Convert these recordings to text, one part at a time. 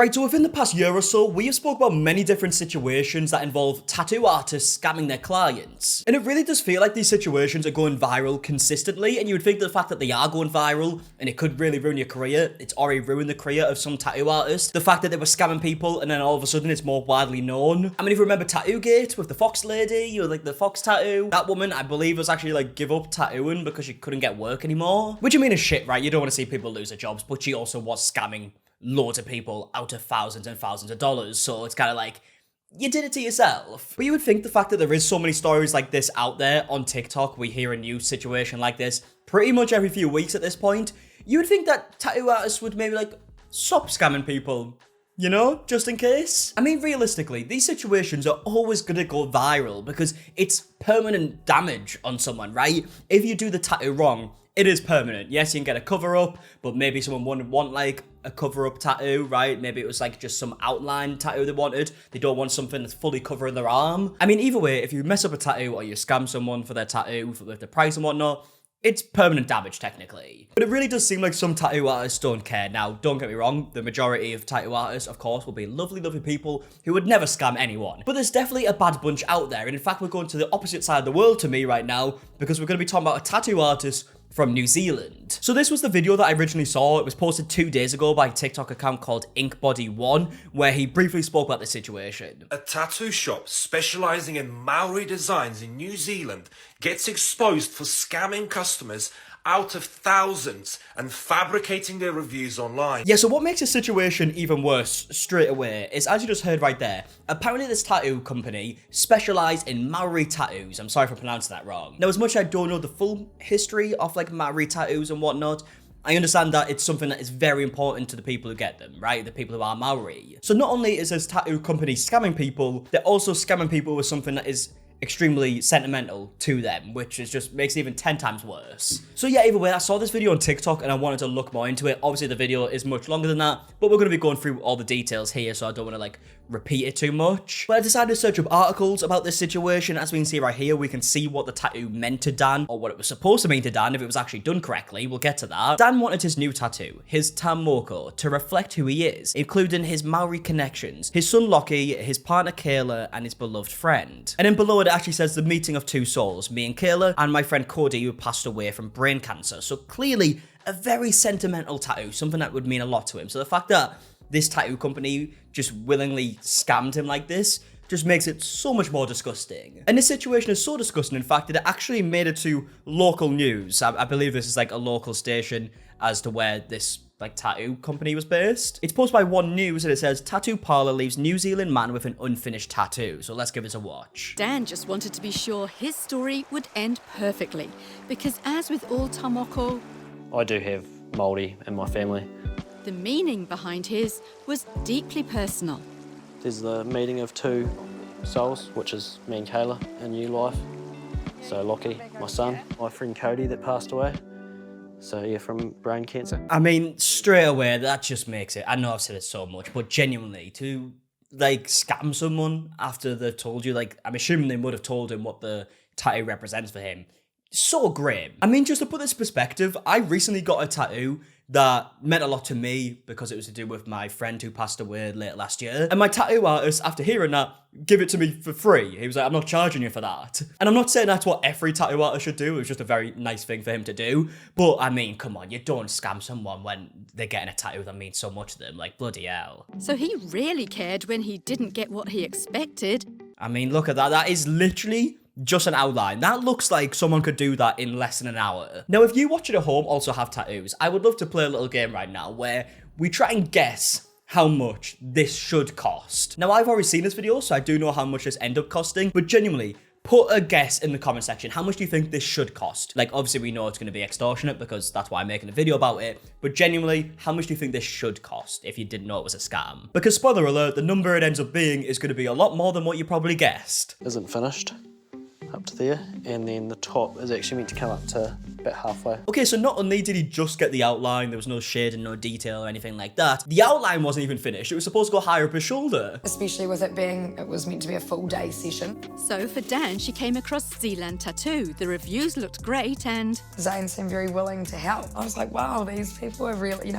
Right, so within the past year or so, we have spoke about many different situations that involve tattoo artists scamming their clients. And it really does feel like these situations are going viral consistently, and you would think that the fact that they are going viral, and it could really ruin your career, it's already ruined the career of some tattoo artists. The fact that they were scamming people, and then all of a sudden it's more widely known. I mean, if you remember Tattoogate with the Fox lady, you know, like the Fox tattoo, that woman, I believe, was actually like give up tattooing because she couldn't get work anymore. Which I mean is shit, right? You don't want to see people lose their jobs, but she also was scamming loads of people out of thousands and thousands of dollars, so it's kind of like, you did it to yourself. But you would think the fact that there is so many stories like this out there on TikTok, we hear a new situation like this pretty much every few weeks at this point, you would think that tattoo artists would maybe like stop scamming people, you know, just in case. I mean, realistically, these situations are always gonna go viral because it's permanent damage on someone, right? If you do the tattoo wrong, it is permanent. Yes, you can get a cover-up, but maybe someone wouldn't want like a cover-up tattoo, right? Maybe it was like just some outline tattoo they wanted. They don't want something that's fully covering their arm. I mean, either way, if you mess up a tattoo or you scam someone for their tattoo, with the price and whatnot, it's permanent damage, technically. But it really does seem like some tattoo artists don't care. Now, don't get me wrong, the majority of tattoo artists, of course, will be lovely, lovely people who would never scam anyone. But there's definitely a bad bunch out there, and in fact, we're going to the opposite side of the world to me right now, because we're going to be talking about a tattoo artist from New Zealand. So this was the video that I originally saw. It was posted 2 days ago by a TikTok account called InkBody1, where he briefly spoke about the situation. A tattoo shop specialising in Maori designs in New Zealand gets exposed for scamming customers out of thousands and fabricating their reviews online. Yeah, so what makes the situation even worse straight away is, as you just heard right there, apparently this tattoo company specialised in Maori tattoos. I'm sorry for pronouncing that wrong. Now, as much as I don't know the full history of like Maori tattoos and whatnot, I understand that it's something that is very important to the people who get them, right? The people who are Maori. So not only is this tattoo company scamming people, they're also scamming people with something that is extremely sentimental to them, which is just makes it even 10 times worse. So yeah, either way, I saw this video on TikTok and I wanted to look more into it. Obviously the video is much longer than that, but we're going to be going through all the details here, so I don't want to like repeat it too much. But I decided to search up articles about this situation. As we can see right here, we can see what the tattoo meant to Dan, or what it was supposed to mean to Dan if it was actually done correctly. We'll get to that. Dan wanted his new tattoo, his Tamoko, to reflect who he is, including his Maori connections, his son Lockie, his partner Kayla, and his beloved friend. And then below it actually says the meeting of two souls, me and Kayla, and my friend Cody, who passed away from brain cancer. So clearly a very sentimental tattoo, something that would mean a lot to him. So the fact that this tattoo company just willingly scammed him like this just makes it so much more disgusting. And this situation is so disgusting, in fact, that it actually made it to local news. I believe this is like a local station as to where this like tattoo company was based. It's posted by One News and it says, tattoo parlor leaves New Zealand man with an unfinished tattoo. So let's give this a watch. Dan just wanted to be sure his story would end perfectly, because as with all tamoko, I do have Maori in my family. the meaning behind his was deeply personal. There's the meeting of two souls, which is me and Kayla in new life. So Lockie, my son, my friend Cody that passed away. So yeah, from brain cancer. I mean, straight away, that just makes it, I know I've said it so much, but genuinely, to like scam someone after they've told you, like, I'm assuming they would have told him what the tattoo represents for him. So grim. I mean, just to put this in perspective, I recently got a tattoo that meant a lot to me because it was to do with my friend who passed away late last year. And my tattoo artist, after hearing that, gave it to me for free. He was like, I'm not charging you for that. And I'm not saying that's what every tattoo artist should do. It was just a very nice thing for him to do. But I mean, come on, you don't scam someone when they're getting a tattoo that means so much to them. Like, bloody hell. So he really cared when he didn't get what he expected. I mean, look at that. That is literally just an outline. That looks like someone could do that in less than an hour. Now, if you watching at home also have tattoos, I would love to play a little game right now where we try and guess how much this should cost. Now, I've already seen this video, so I do know how much this ended up costing, but genuinely, put a guess in the comment section. How much do you think this should cost? Like, obviously, we know it's going to be extortionate because that's why I'm making a video about it, but genuinely, how much do you think this should cost if you didn't know it was a scam? Because, spoiler alert, the number it ends up being is going to be a lot more than what you probably guessed. Isn't finished. Up to there, and then the top is actually meant to come up to about halfway. Okay, so not only did he just get the outline, there was no shade and no detail or anything like that, the outline wasn't even finished. It was supposed to go higher up his shoulder. Especially with it was meant to be a full day session. So for Dan, she came across Zealand Tattoo. The reviews looked great and Zane seemed very willing to help. I was like, wow, these people are really,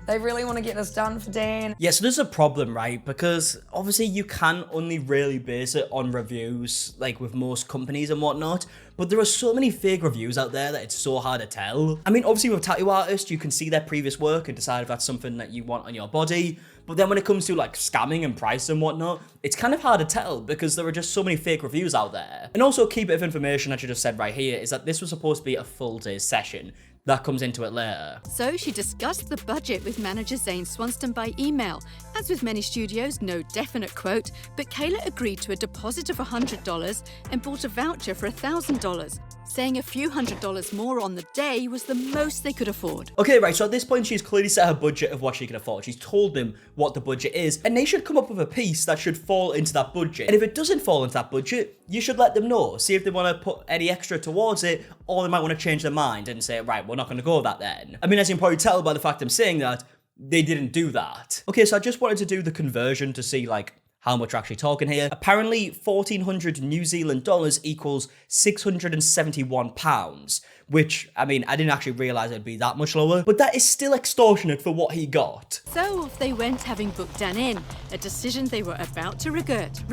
They really want to get this done for Dan. Yeah, so there's a problem, right? Because obviously you can only really base it on reviews, like with most companies and whatnot, but there are so many fake reviews out there that it's so hard to tell. I mean, obviously with tattoo artists, you can see their previous work and decide if that's something that you want on your body, but then when it comes to like scamming and price and whatnot, it's kind of hard to tell because there are just so many fake reviews out there. And also a key bit of information I should have said right here is that this was supposed to be a full day session. That comes into it later. So she discussed the budget with manager Zane Swanston by email. As with many studios, no definite quote, but Kayla agreed to a deposit of $100 and bought a voucher for $1,000, saying a few $100 more on the day was the most they could afford. Okay, right, so at this point she's clearly set her budget of what she can afford. She's told them what the budget is, and they should come up with a piece that should fall into that budget. And if it doesn't fall into that budget, you should let them know. See if they want to put any extra towards it, or they might want to change their mind and say, right, we're not going to go with that then. I mean, as you can probably tell by the fact I'm saying that, they didn't do that. Okay, so I just wanted to do the conversion to see, like, how much we're actually talking here. Apparently, 1,400 New Zealand dollars equals £671, which, I mean, I didn't actually realise it'd be that much lower, but that is still extortionate for what he got. So off they went, having booked Dan in, a decision they were about to regret.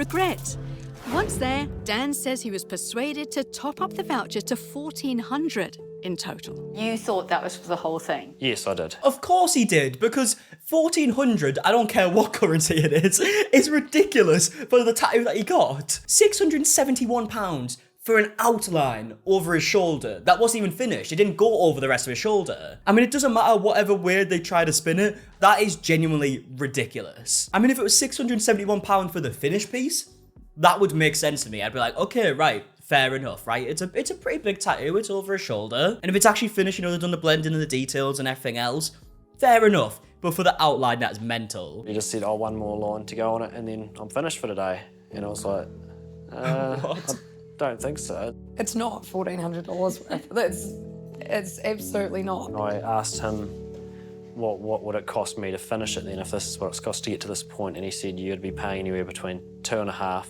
Once there, Dan says he was persuaded to top up the voucher to $1,400 in total. You thought that was for the whole thing? Yes, I did. Of course he did, because 1,400, I don't care what currency it is ridiculous for the tattoo that he got. £671 for an outline over his shoulder that wasn't even finished. It didn't go over the rest of his shoulder. I mean, it doesn't matter whatever way they try to spin it, that is genuinely ridiculous. I mean, if it was £671 for the finished piece, that would make sense to me. I'd be like, okay, right, fair enough, right? It's a pretty big tattoo, it's over his shoulder. And if it's actually finished, you know, they've done the blending and the details and everything else, fair enough. But for the outline, that's mental. He just said, oh, one more line to go on it and then I'm finished for today. And I was like, What? I don't think so. It's not $1,400 worth. It's absolutely not. And I asked him, what would it cost me to finish it then if this is what it's cost to get to this point? And he said you'd be paying anywhere between $2,500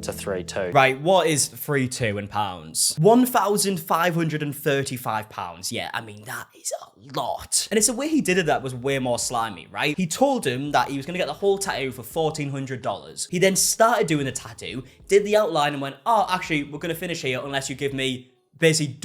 to $3,200. Right, what is $3,200 in pounds? £1,535. Yeah, I mean, that is a lot. And it's the way he did it that was way more slimy, right? He told him that he was going to get the whole tattoo for $1,400. He then started doing the tattoo, did the outline and went, oh, actually, we're going to finish here unless you give me basically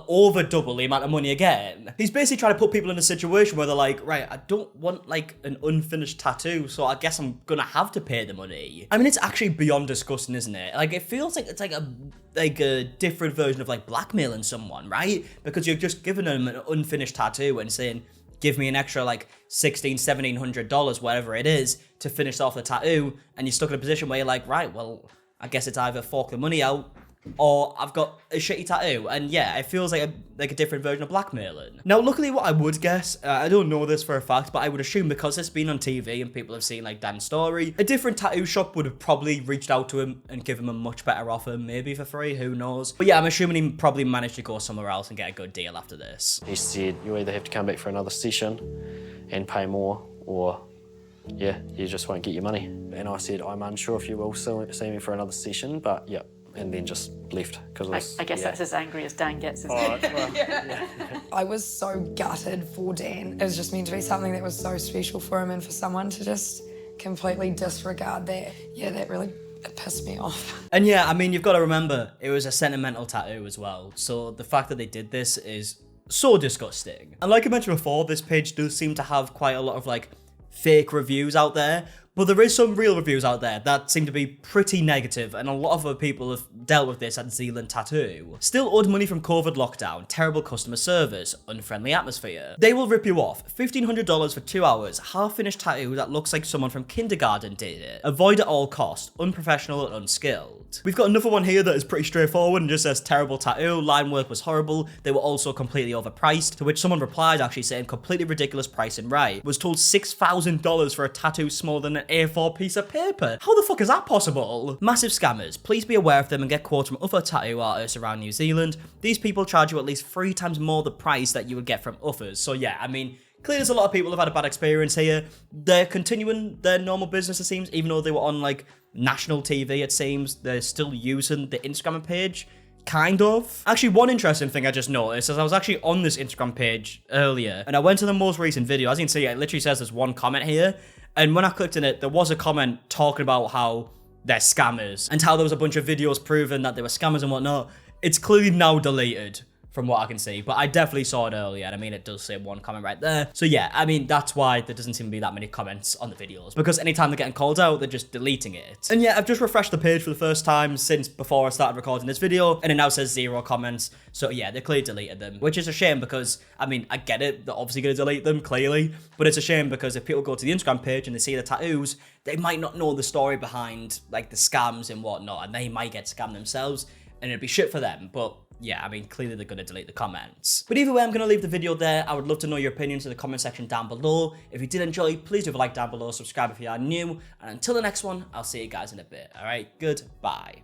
over double the amount of money again. He's basically trying to put people in a situation where they're like, right, I don't want like an unfinished tattoo, so I guess I'm gonna have to pay the money. I mean, it's actually beyond disgusting, isn't it? Like, it feels like it's like a different version of like blackmailing someone, right? Because you're just giving them an unfinished tattoo and saying, give me an extra like $1,700, whatever it is, to finish off the tattoo, and you're stuck in a position where you're like, right, well, I guess it's either fork the money out or I've got a shitty tattoo. And yeah, it feels like a different version of blackmailing. Now, luckily, what I would guess, I don't know this for a fact, but I would assume because it's been on TV and people have seen like Dan's story, a different tattoo shop would have probably reached out to him and given him a much better offer, maybe for free, who knows. But yeah, I'm assuming he probably managed to go somewhere else and get a good deal after this. He said you either have to come back for another session and pay more, or yeah, you just won't get your money. And I said, I'm unsure if you will see me for another session, but yeah. And then just left because I guess that's as angry as Dan gets, isn't it? Yeah. I was so gutted for Dan. It was just meant to be something that was so special for him, and for someone to just completely disregard that, yeah, that really pissed me off. And yeah, I mean, you've got to remember, it was a sentimental tattoo as well. So the fact that they did this is so disgusting. And like I mentioned before, this page does seem to have quite a lot of like fake reviews out there. But there is some real reviews out there that seem to be pretty negative, and a lot of other people have dealt with this at Zealand Tattoo. Still owed money from COVID lockdown, terrible customer service, unfriendly atmosphere. They will rip you off. $1,500 for 2 hours, half-finished tattoo that looks like someone from kindergarten did it. Avoid at all costs, unprofessional and unskilled. We've got another one here that is pretty straightforward and just says terrible tattoo, line work was horrible, they were also completely overpriced, to which someone replied actually saying completely ridiculous price and right. Was told $6,000 for a tattoo smaller than an A4 piece of paper. How the fuck is that possible? Massive scammers. Please be aware of them and get quotes from other tattoo artists around New Zealand. These people charge you at least 3 times more the price that you would get from others. So yeah, I mean, clearly there's a lot of people who've had a bad experience here. They're continuing their normal business, it seems, even though they were on like national TV, it seems. They're still using the Instagram page. Kind of. Actually, one interesting thing I just noticed is I was actually on this Instagram page earlier, and I went to the most recent video. As you can see, it literally says there's one comment here, and when I clicked in it, there was a comment talking about how they're scammers, and how there was a bunch of videos proving that they were scammers and whatnot. It's clearly now deleted, from what I can see, but I definitely saw it earlier, and I mean, it does say one comment right there. So yeah, I mean, that's why there doesn't seem to be that many comments on the videos, because anytime they're getting called out, they're just deleting it. And yeah, I've just refreshed the page for the first time since before I started recording this video, and it now says 0 comments. So yeah, they clearly deleted them, which is a shame because, I mean, I get it, they're obviously gonna delete them, clearly, but it's a shame because if people go to the Instagram page and they see the tattoos, they might not know the story behind, like, the scams and whatnot, and they might get scammed themselves, and it'd be shit for them, but yeah, I mean, clearly they're going to delete the comments. But either way, I'm going to leave the video there. I would love to know your opinions in the comment section down below. If you did enjoy, please leave a like down below, subscribe if you are new, and until the next one, I'll see you guys in a bit. All right, goodbye.